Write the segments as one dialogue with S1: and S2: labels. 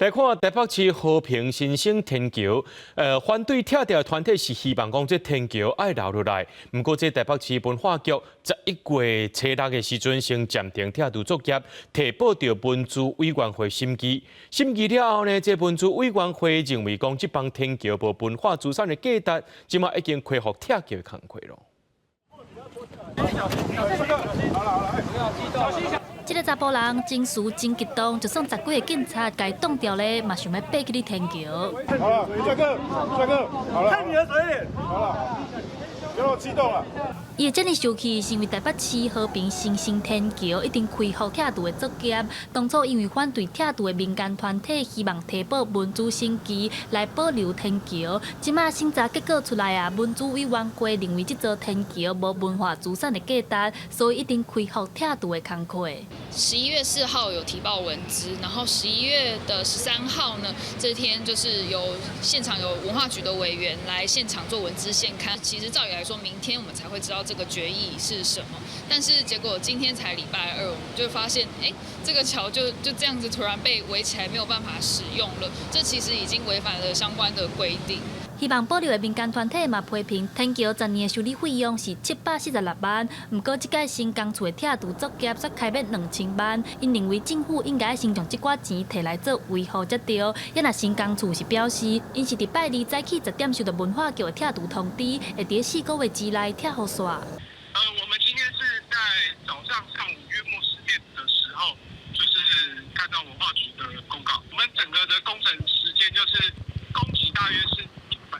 S1: 来看台北市和平新生天桥，反对拆掉团体是希望讲这天桥爱留落来。不过，这台北市文化局11月初6的时阵，先暂停拆除作业，提报到文资委员会审议。审议了后呢，这文资委员会认为讲这帮天桥无文化资产的价值，即马已经恢复拆桥的工作了。
S2: 这个查甫人情绪真激动，就算10几个警察该挡掉咧，嘛想要爬起哩天桥。
S3: 好了，帅哥，好了，看你的嘴脸，好了，别那么激动了。
S2: 伊会这么生气，是因为台北市和平新生天桥一定恢复拆除的作业。当初因为反对拆除的民间团体希望提报文资审议来保留天桥，即马审查结果出来啊，文资委员会认为这座天桥无文化资产的价值，所以一定恢复拆除的工作。
S4: 11月4号有提报文资，然后11月的13号呢，这天就是现场有文化局的委员来现场做文资现刊。其实照理来说，明天我们才会知道这个决议是什么，但是结果今天才礼拜2，我们就发现，这个桥就这样子突然被围起来，没有办法使用了。这其实已经违反了相关的规定。
S2: 希望保留的民间团体嘛批评天桥10年的修理费用是746万，不过这届新工厝的拆除作业却开卖2000万，因认为政府应该先将这寡钱摕来做维护才对。也若新工厝是表示，因是伫拜2早起10点收到文化局的拆除通知，会伫4个月之内拆好煞。
S5: 我们今天是在早上上午约莫10点的时候，就是看到文化局的公告。我们整个的工程时间就是工期大约是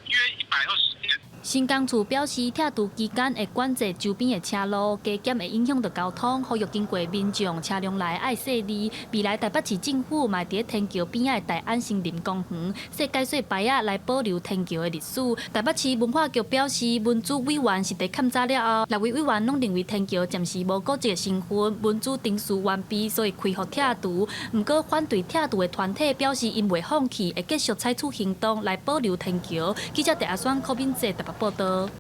S5: 约120天。
S2: 新工处表示，拆除期间会管制周边的车路，加减会影响到交通，呼吁经过民众车辆内爱细腻。未来台北市政府嘛伫天桥边仔的大安森林公园设解说牌仔来保留天桥的历史。台北市文化局表示，文资委员是伫勘查了后，6位委员拢认为天桥暂时无国籍的身份，文资程序完毕，所以恢复拆除。不过，反对拆除的团体表示，因未放弃，会继续采取行动来保留天桥。记者陈阿双、柯敏哲台北报道。